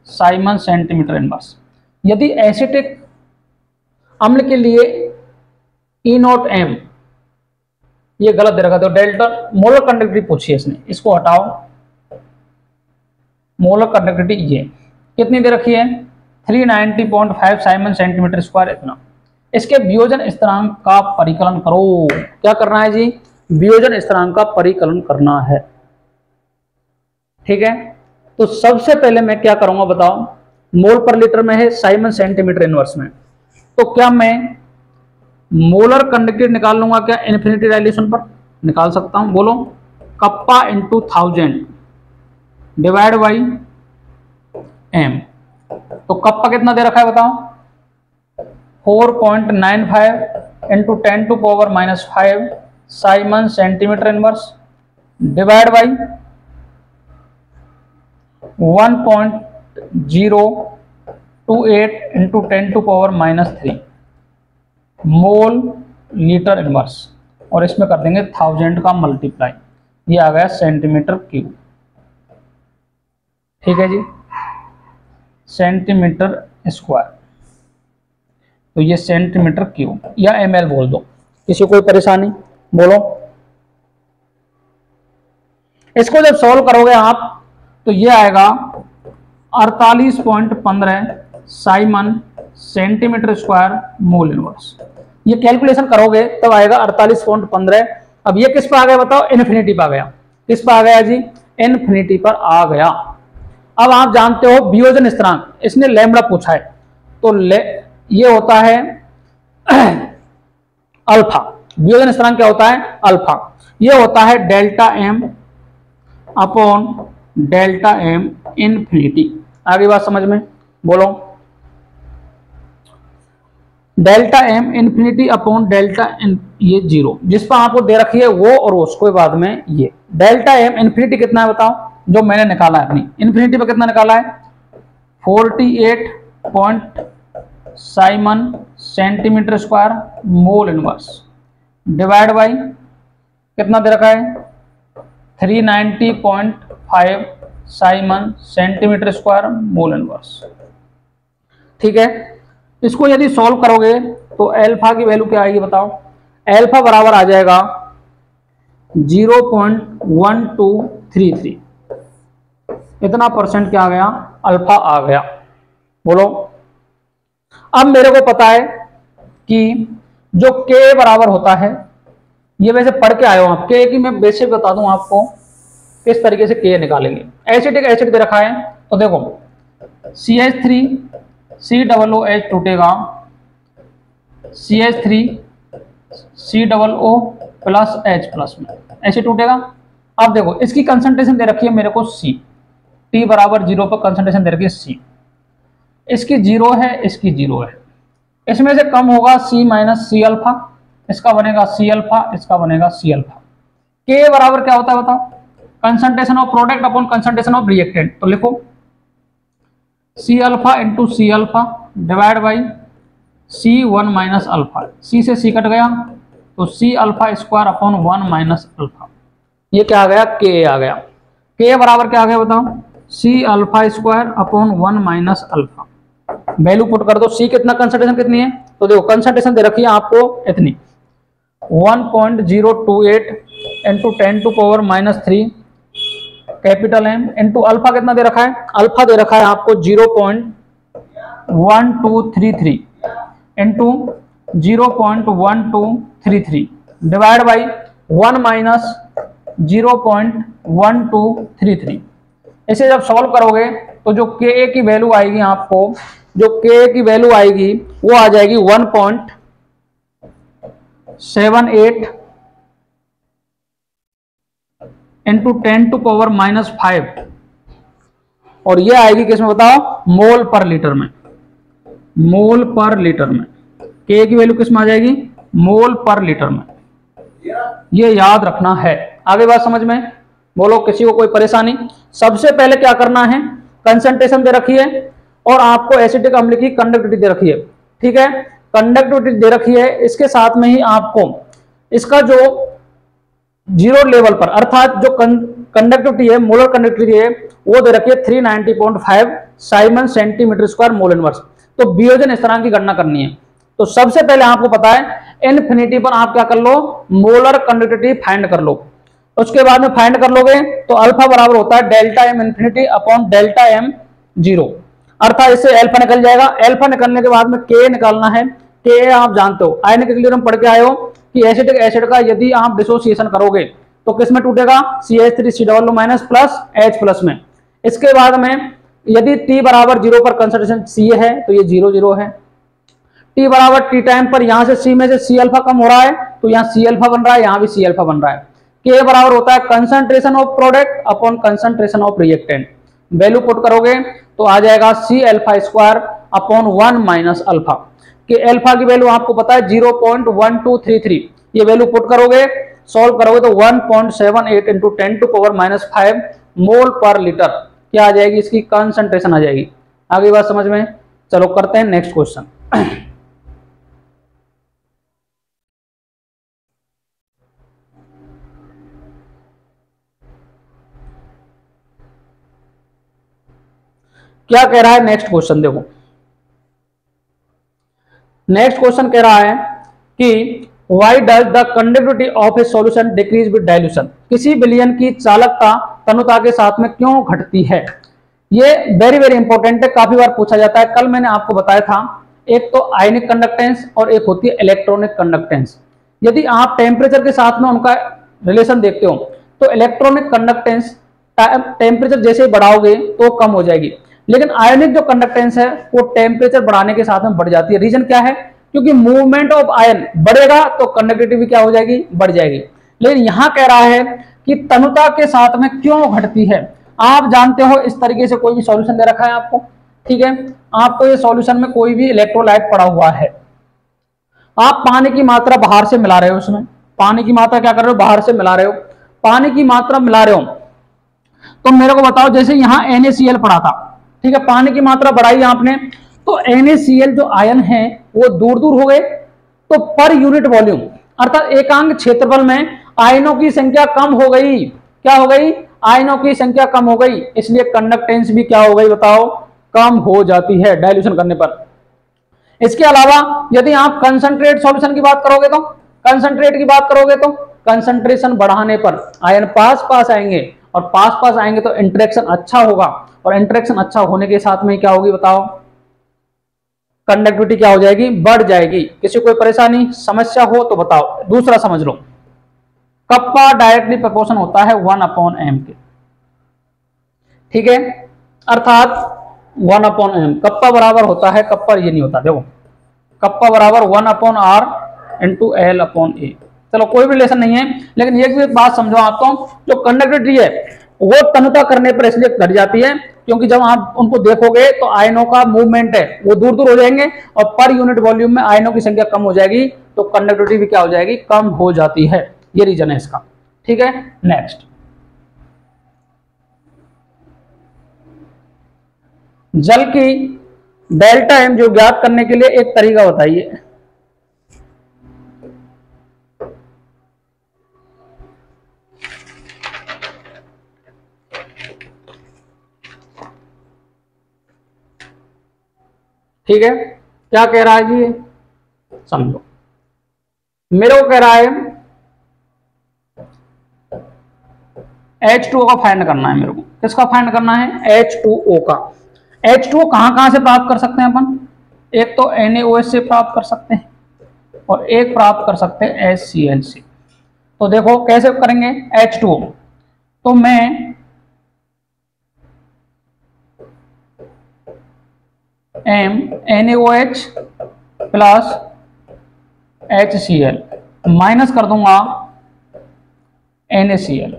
A: साइमन सेंटीमीटर इनवर्स। यदि एसिटिक अम्ल के लिए E0M ये गलत दे रखा, तो डेल्टा मोलर कंडक्टिविटी पूछी है इसने, इसको हटाओ। मोलर कंडक्टिविटी ये कितनी दे रखी है 390.5 साइमन सेंटीमीटर स्क्वायर इतना। इसके वियोजन स्थिरांक का परिकलन करो। क्या करना है जी, वियोजन स्थिरांक का परिकलन करना है। ठीक है, तो सबसे पहले मैं क्या करूंगा बताओ, मोल पर लीटर में है, साइमन सेंटीमीटर इनवर्स में, तो क्या मैं मोलर कंडक्टिविटी निकाल लूंगा क्या इन्फिनिटी डायलेशन पर, निकाल सकता हूं। बोलो kappa into 1000 divide by M। तो कप्पा कितना दे रखा है बताओ 4.95 into 10⁻⁵ Simon centimetre inverse divide by 1.028 into 10⁻³ mole litre inverse, और इसमें कर देंगे 1000 का मल्टीप्लाई, ये आ गया सेंटीमीटर क्यूब। ठीक है जी, सेंटीमीटर स्क्वायर, तो ये सेंटीमीटर क्यूब या ml बोल दो, किसी कोई परेशानी बोलो। इसको जब सॉल्व करोगे आप तो ये आएगा 48.15 Simon centimetre square mole inverse. ये कैलकुलेशन करोगे तब आएगा 48.15। अब ये किस पर आ गया बताओ, इन्फिनिटी पर आ गया। किस पर आ गया जी, इन्फिनिटी पर आ गया। अब आप जानते हो वियोजन स्थिरांक, इसने लैम्बडा पूछा है, तो ये होता है अल्फा। वियोजन स्थिरांक क्या होता है, अल्फा। ये होता है delta M upon delta M infinity. आगे बात समझ में, बोलो delta M infinity upon delta ये 0, जिस पर आपको दे रखी है वो और उसको बाद में ये डेल्टा M इन्फिनिटी कितना है बताओ, जो मैंने निकाला है अपनी इन्फिनिटी पे कितना निकाला है 48 Simon centimetre square mole inverse divide by कितना दे रखा है 390.5 Simon centimetre square mole inverse. ठीक है, इसको यदि सॉल्व करोगे तो एल्फा की वैल्यू क्या आएगी बताओ, एल्फा बराबर आ जाएगा 0.1233, इतना परसेंट क्या आ गया, अल्फा आ गया। बोलो अब मेरे को पता है कि जो K बराबर होता है, ये वैसे पढ़ के आए हो आप K की, मैं बेसिक बता दूं आपको किस तरीके से K निकालेंगे। एसिटिक एसिड दे रखा है तो देखो CH3 COOH टूटेगा, CH3 COO plus H plus में ऐसे टूटेगा। अब देखो इसकी कंसंट्रेशन दे रखी है मेरे को C, T बराबर 0 पर कंसंट्रेशन दे रखी है C, इसकी 0 है, इसकी 0 है, इसमें से कम होगा C माइनस C अल्फा, इसका बनेगा C अल्फा, इसका बनेगा C अल्फा। K बराबर क्या होता है बताओ, concentration of product upon concentration of reactant, तो लिखो C alpha into C alpha divide by C1 minus alpha, C से C कट गया तो C alpha square upon 1 minus alpha, ये क्या आ गया K आ गया। K बराबर क्या आ गया बताओ, C alpha square upon 1 minus alpha. Value put कर दो, C कितना कंसंट्रेशन कितनी है, तो देखो कंसंट्रेशन दे रखी है आपको इतनी 1.028 into 10⁻³ capital M into alpha कितना दे रखा है, अल्फा दे रखा है आपको 0.1233 इंटू 0.1233 डिवाइड बाई 1 माइनस 0.1233। इसे जब सॉल्व करोगे तो जो के की वैल्यू आएगी आपको, जो के की वैल्यू आएगी वो आ जाएगी 1.78 इंटू 10⁻⁵, और ये आएगी किसमें बताओ, मोल पर लीटर में। मोल पर लीटर में के की वैल्यू किसमें आ जाएगी, मोल पर लीटर में। ये याद रखना है। आगे बात समझ में, बोलो किसी को कोई परेशानी। सबसे पहले क्या करना है, कंसंट्रेशन दे रखी है और आपको एसिटिक अम्ल की कंडक्टिविटी दे रखी है, ठीक है, कंडक्टिविटी दे रखी है। इसके साथ में ही आपको इसका जो जीरो लेवल पर अर्थात जो कंडक्टिविटी है, मोलर कंडक्टिविटी है, वो दे रखी है 390.5 Simon centimetre square mole inverse. तो वियोजन स्थिरांक की गणना करनी है। तो सबसे पहले आपको पता है इनफिनिटी पर आप क्या कर लो, मोलर कंडक्टिविटी फाइंड कर लो। उसके बाद में फाइंड कर लोगे तो अल्फा बराबर होता है delta M infinity upon delta M zero, अर्थात इससे अल्फा निकल जाएगा। अल्फा निकलने के बाद में के निकालना है। के आप जानते हो, आयनिक इक्विलिब्रियम पढ़ के आए हो कि एसिटिक एसिड का यदि आप डिसोसिएशन करोगे तो किसमें टूटेगा, CH3COO- प्लस H प्लस में। इसके बाद में यदि T बराबर 0 पर कंसंट्रेशन C है तो ये 0 0 है। T बराबर T टाइम पर यहां से C में से C अल्फा कम हो रहा है तो यहाँ C अल्फा बन रहा है, यहाँ भी C अल्फा बन रहा है। K बराबर होता है concentration of product upon concentration of reactant. Value put करोगे तो आ जाएगा C alpha square upon 1 minus alpha. कि अल्फा की वैल्यू आपको पता है 0.1233। ये वैल्यू पुट करोगे, सॉल्व करोगे तो 1.78 इंटू 10⁻⁵ मोल पर लीटर क्या आ जाएगी, इसकी कंसंट्रेशन आ जाएगी। आगे बात समझ में, चलो करते हैं नेक्स्ट क्वेश्चन। क्या कह रहा है नेक्स्ट क्वेश्चन, देखो नेक्स्ट क्वेश्चन कह रहा है कि why does the conductivity of A solution decrease with dilution. किसी विलयन की चालकता तनुता के साथ में क्यों घटती है। ये वेरी वेरी इंपॉर्टेंट है, काफी बार पूछा जाता है। कल मैंने आपको बताया था एक तो आयनिक कंडक्टेंस और एक होती है इलेक्ट्रॉनिक कंडक्टेंस। यदि आप टेम्परेचर के साथ में उनका रिलेशन देखते हो तो इलेक्ट्रॉनिक कंडक्टेंस टेम्परेचर जैसे बढ़ाओगे तो कम हो जाएगी, लेकिन आयनिक जो कंडक्टेंस है वो टेम्परेचर बढ़ाने के साथ में बढ़ जाती है। रीजन क्या है, क्योंकि मूवमेंट ऑफ आयन बढ़ेगा तो कंडक्टिविटी भी क्या हो जाएगी, बढ़ जाएगी। लेकिन यहां कह रहा है कि तनुता के साथ में क्यों घटती है। आप जानते हो इस तरीके से कोई भी सॉल्यूशन दे रखा है आपको, ठीक है, आपको ये सॉल्यूशन में कोई भी इलेक्ट्रोलाइट पड़ा हुआ है, आप पानी की मात्रा बाहर से मिला रहे हो, उसमें पानी की मात्रा क्या कर रहे हो, बाहर से मिला रहे हो, पानी की मात्रा मिला रहे हो। तो मेरे को बताओ, जैसे यहाँ NaCl पड़ा था, ठीक है, पानी की मात्रा बढ़ाई आपने तो NaCl जो आयन है वो दूर दूर हो गए, तो पर यूनिट वॉल्यूम अर्थात एकांक क्षेत्रफल में आयनों की संख्या कम हो गई। क्या हो गई, आयनों की संख्या कम हो गई, इसलिए कंडक्टेंस भी क्या हो गई बताओ, कम हो जाती है डाइल्यूशन करने पर। इसके अलावा यदि आप कंसंट्रेट सॉल्यूशन की बात करोगे तो कंसंट्रेट की बात करोगे तो कंसंट्रेशन बढ़ाने पर आयन पास पास आएंगे, और पास पास आएंगे तो इंटरेक्शन अच्छा होगा, और इंटरेक्शन अच्छा होने के साथ में क्या होगी बताओ, कंडक्टिविटी क्या हो जाएगी, बढ़ जाएगी। किसी कोई परेशानी समस्या हो तो बताओ। दूसरा समझ लो, कप्पा डायरेक्टली प्रोपोर्शन होता है 1/m के, ठीक है, अर्थात 1/m। कप्पा बराबर होता है, कप्पा ये नहीं होता, देखो कप्पा बराबर 1/r इंटू L/A। चलो कोई भी रिलेशन नहीं है, लेकिन ये भी बात समझो आपको, जो कंडक्टिविटी है वो तनुता करने पर इसलिए घट जाती है क्योंकि जब आप उनको देखोगे तो आयनों का मूवमेंट है वो दूर दूर हो जाएंगे, और पर यूनिट वॉल्यूम में आयनों की संख्या कम हो जाएगी, तो कंडक्टिविटी भी क्या हो जाएगी, कम हो जाती है। ये रीजन है इसका, ठीक है। नेक्स्ट, जल की डेल्टा एम जो ज्ञात करने के लिए एक तरीका बताइए। ठीक है, क्या कह रहा है जी, समझो। मेरे को कह रहा है H2O का फाइंड करना है मेरे को। किसका फाइंड करना है? H2O का। H2O कहाँ से प्राप्त कर सकते हैं अपन? एक तो NaOH से प्राप्त कर सकते हैं और एक प्राप्त कर सकते हैं HCl से। तो देखो कैसे करेंगे H2O। तो मैं NaOH प्लस HCl माइनस कर दूंगा NaCl।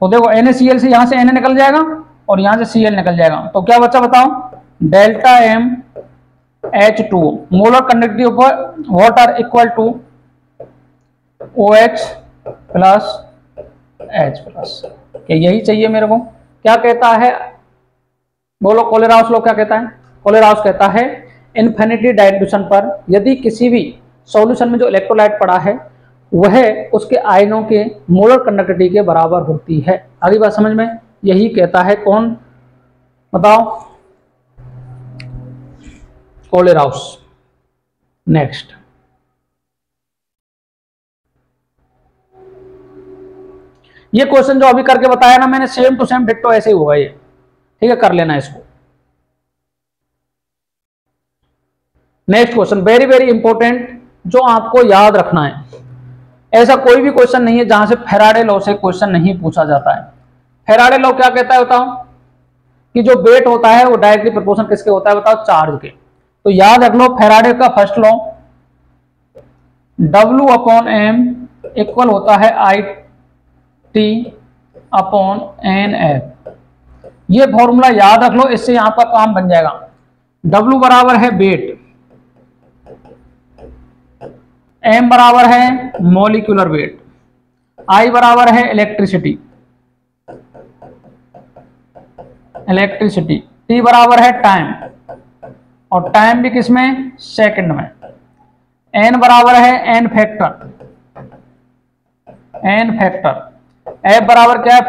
A: तो देखो NaCl से यहां से Na निकल जाएगा और यहां से Cl निकल जाएगा, तो क्या बच्चा बताओ? Delta M H2O molar conductivity of water equal to OH plus H plus. यही चाहिए मेरे को। क्या कहता है? बोलो कोलेराउस लॉ क्या कहता है? कोलेराउस कहता है इन्फिनिटी डाइल्यूशन पर यदि किसी भी सॉल्यूशन में जो इलेक्ट्रोलाइट पड़ा है वह उसके आयनों के मोलर कंडक्टिविटी के बराबर होती है। अगली बात समझ में? यही कहता है कौन? बताओ। कोलेराउस। नेक्स्ट, ये क्वेश्चन जो अभी करके बताया ना मैंने, सेम टू सेम डिट्टो ऐसे ही होगा ये। ठीक है, कर लेना इसको। Next question very very important, जो आपको याद रखना है। ऐसा कोई भी क्वेश्चन नहीं है जहां से फैराडे लॉ से क्वेश्चन नहीं पूछा जाता है। फैराडे लॉ क्या कहता है बताओ? कि जो वेट होता है वो डायरेक्टली प्रोपोर्शनल किसके होता है बताओ? चार्ज के। तो याद रख लो फैराडे का first law, W upon M equal होता है IT अपॉन NF। ये फॉर्मूला याद रख लो, इससे यहां पर काम बन जाएगा। W बराबर है वेट, M बराबर है मॉलिक्यूलर वेट, I बराबर है इलेक्ट्रिसिटी, T बराबर है टाइम, और टाइम भी किसमें? सेकंड में। N बराबर है N फैक्टर, F बराबर क्या है?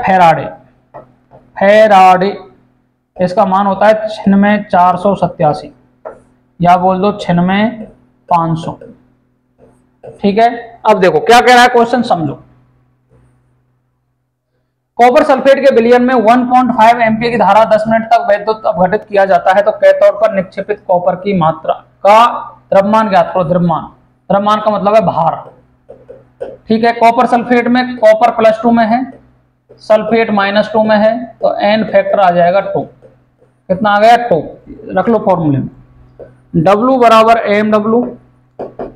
A: फैराडे। इसका मान होता है 96,487 या बोल दो 96,500। ठीक है, अब देखो क्या कह रहा है क्वेश्चन, समझो। कॉपर सल्फेट के विलयन में 1.5 एम्पीयर की धारा 10 मिनट तक वैद्युत अपघटित किया जाता है, तो कैथोड पर निक्षेपित कॉपर की मात्रा का द्रव्यमान ज्ञात करो। द्रव्यमान का मतलब है भार। ठीक है, कॉपर सल्फेट में कॉपर +2 में है, सल्फेट -2 में है, तो N फैक्टर आ जाएगा 2। कितना आ गया? 2। रख लो फॉर्मूले में। W बराबर MW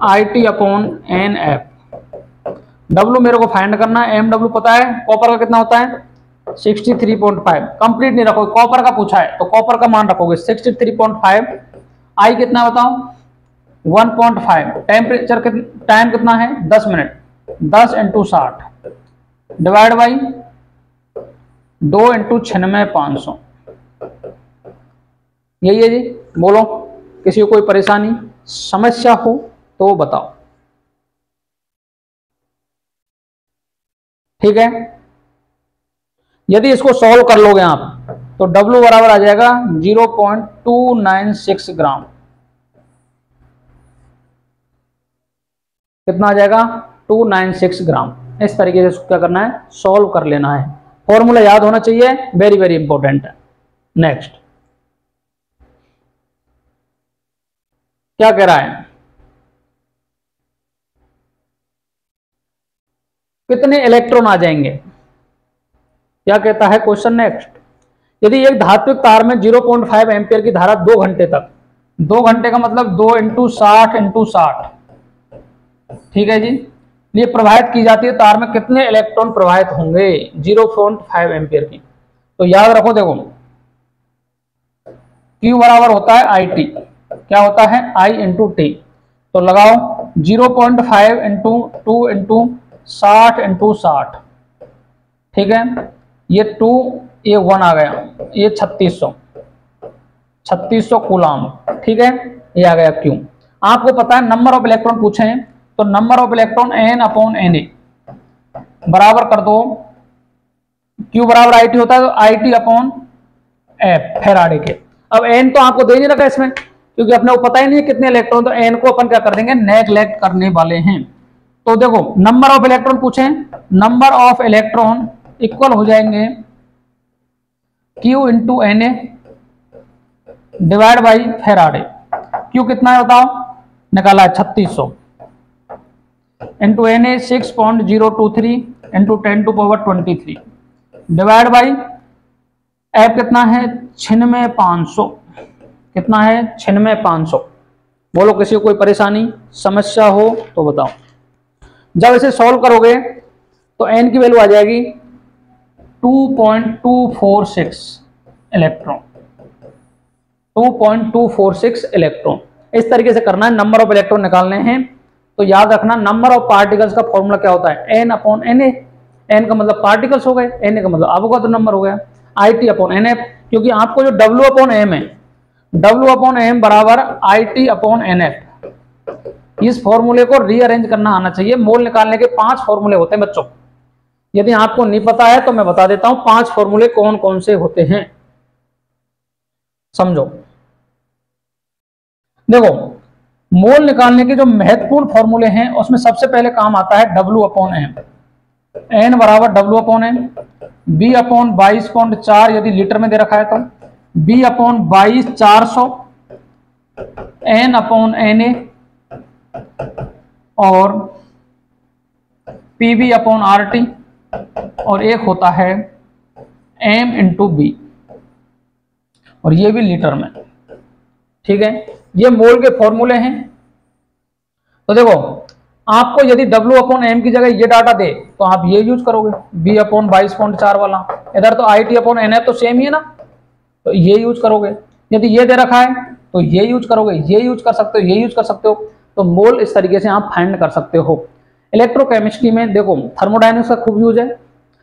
A: IT upon NF। W मेरे को फाइंड करना है, MW पता है। कॉपर का कितना होता है? 63.5। कंप्लीट नहीं रखोगे, कॉपर का पूछा है तो कॉपर का मान रखोगे 63.5। I कितना बताओ? 1.5। टेम्परेचर टाइम कितना है? 10 मिनट। 10 × 60 divide by 2 × 96,500। यही है जी। बोलो, किसी को कोई परेशानी समस्या हो तो बताओ। ठीक है, यदि इसको सॉल्व कर लोगे आप तो W बराबर आ जाएगा 0.296 ग्राम। कितना आ जाएगा? 296 ग्राम। इस तरीके से क्या करना है? सॉल्व कर लेना है। फॉर्मूला याद होना चाहिए, वेरी वेरी इंपॉर्टेंट है। नेक्स्ट क्या कह रहा है? कितने इलेक्ट्रॉन आ जाएंगे? क्या कहता है क्वेश्चन? नेक्स्ट, यदि एक धात्विक तार में 0.5 एम्पीयर की धारा 2 घंटे तक, 2 घंटे का मतलब 2 × 60 × 60, ठीक है जी, ये प्रवाहित की जाती है, तार में कितने इलेक्ट्रॉन प्रवाहित होंगे 0.5 एम्पीयर की? तो याद रखो, देखो Q बराबर होता है IT। क्या होता है? I × T। तो लगाओ 0.5 × 2 × 60 × 60। ठीक है, ये 2, ये 1 आ गया, ये 3600 कूलाम। ठीक है, ये आ गया Q। आपको पता है नंबर ऑफ इलेक्ट्रॉन पूछे हैं, तो number of electron N upon Na बराबर कर दो। Q बराबर IT होता है, तो IT अपॉन F फैराडे के। अब N तो आपको दे नहीं रखा इसमें, क्योंकि अपने को पता ही नहीं है कितने इलेक्ट्रॉन, तो N को अपन क्या कर देंगे? नेगलेक्ट करने वाले हैं। तो देखो नंबर ऑफ इलेक्ट्रॉन पूछे, नंबर ऑफ इलेक्ट्रॉन इक्वल हो जाएंगे Q into N A divide by Faraday. Q कितना है बताओ, निकाला है 3600 into N A 6.023 into 10⁻23 divide by F कितना है 96,500। कितना है 96,500। बोलो किसी को कोई परेशानी समस्या हो तो बताओ। जब इसे सॉल्व करोगे तो एन की वैल्यू आ जाएगी 2.246 इलेक्ट्रॉन। 2.246 इलेक्ट्रॉन। इस तरीके से करना है, नंबर ऑफ इलेक्ट्रॉन निकालने हैं। तो याद रखना नंबर ऑफ पार्टिकल्स का फॉर्मूला क्या होता है, एन अपॉन एन ए। एन का मतलब पार्टिकल्स हो गए, एन ए का मतलब अवोगाद्रो नंबर हो गया, I T upon N F. क्योंकि आपको जो डब्ल्यू अपॉन एम है, डब्ल्यू अपॉन एम बराबर I T upon N F. इस फॉर्मूले को रीअरेंज करना आना चाहिए। मोल निकालने के 5 फॉर्मूले होते हैं बच्चों। यदि आपको नहीं पता है तो मैं बता देता हूं 5 फॉर्मूले कौन कौन से होते हैं, समझो। देखो मोल निकालने के जो महत्वपूर्ण फॉर्मूले हैं उसमें सबसे पहले काम आता है डब्ल्यू अपॉन एम। एन बराबर W upon M, B upon 22.4 यदि लीटर में दे रखा है तो B upon 22,400, N upon N A और पीबी अपॉन आर टी, और एक होता है एम इंटू बी, और ये भी लीटर में। ठीक है, ये मोल के फॉर्मूले हैं। तो देखो आपको यदि W अपॉन एम की जगह ये डाटा दे तो आप ये यूज करोगे, B अपॉन 22.4 वाला। इधर तो I T upon N F तो सेम ही है ना, तो ये यूज करोगे। यदि ये दे रखा है तो ये यूज करोगे, ये यूज कर सकते हो, ये यूज कर सकते हो। तो मोल इस तरीके से आप फाइंड कर सकते हो। इलेक्ट्रोकेमिस्ट्री में देखो थर्मोडायनेमिक्स का खूब यूज है,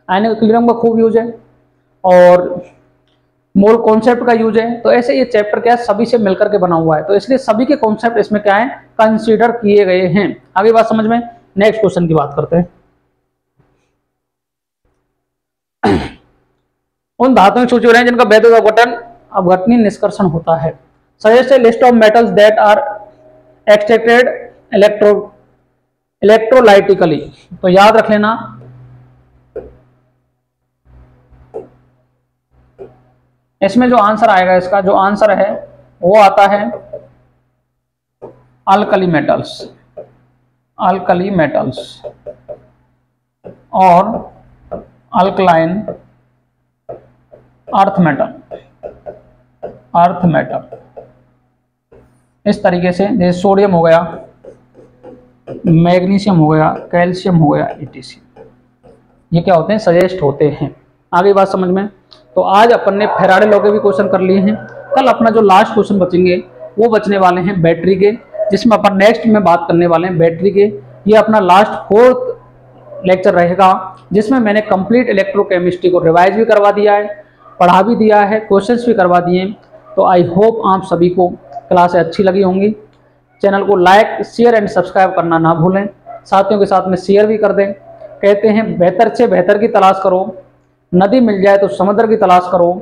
A: आयनिक इक्विलिब्रियम का खूब यूज है, और मोल कॉन्सेप्ट का यूज है। तो ऐसे ये चैप्टर क्या है, सभी से मिलकर के बना हुआ है, तो इसलिए सभी के कॉन्सेप्ट इसमें क्या है, कंसीडर किए गए हैं। आगे बात समझ में। नेक्स्ट क्वेश्चन की बात करते हैं। उन धातुओं की सूची हो रहे हैं जिनका वैद्युत अपघटन अपघटनीय निष्कर्षण होता है। Suggest a list of metals that are extracted electrolytically. तो याद रख लेना, इसमें जो आंसर आएगा, इसका जो आंसर है वो आता है अल्कली मेटल्स, अल्कली मेटल्स और alkaline earth metal, earth metal. इस तरीके से जैसे सोडियम हो गया, मैग्नीशियम हो गया, कैल्शियम हो गया, etc। ये क्या होते हैं, सजेस्ट होते हैं। आगे बात समझ में। तो आज अपन ने फैराडे लॉ के भी क्वेश्चन कर लिए हैं। कल अपना जो लास्ट क्वेश्चन बचेंगे वो बचने वाले हैं बैटरी के, जिसमें अपन नेक्स्ट में बात करने वाले हैं बैटरी के। ये अपना लास्ट 4th लेक्चर रहेगा, जिसमें मैंने कंप्लीट इलेक्ट्रोकेमिस्ट्री को रिवाइज भी करवा दिया है, पढ़ा भी दिया है, क्वेश्चंस भी करवा दिए। तो आई होप आप सभी को क्लासें अच्छी लगी होंगी। चैनल को लाइक, शेयर एंड सब्सक्राइब करना ना भूलें। साथियों के साथ में शेयर भी कर दें। कहते हैं बेहतर से बेहतर की तलाश करो, नदी मिल जाए तो समुद्र की तलाश करो।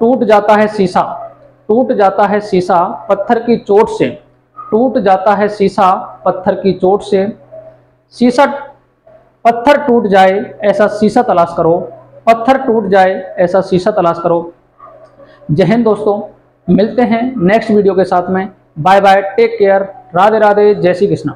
A: टूट जाता है शीशा, टूट जाता है शीशा पत्थर की चोट से, टूट जाता है शीशा पत्थर की चोट से। शीशा पत्थर टूट जाए ऐसा शीशा तलाश करो, पत्थर टूट जाए ऐसा शीशा तलाश करो। जय हिंद दोस्तों, मिलते हैं नेक्स्ट वीडियो के साथ में। Bye bye, take care, Radhe Radhe, जय श्री कृष्ण।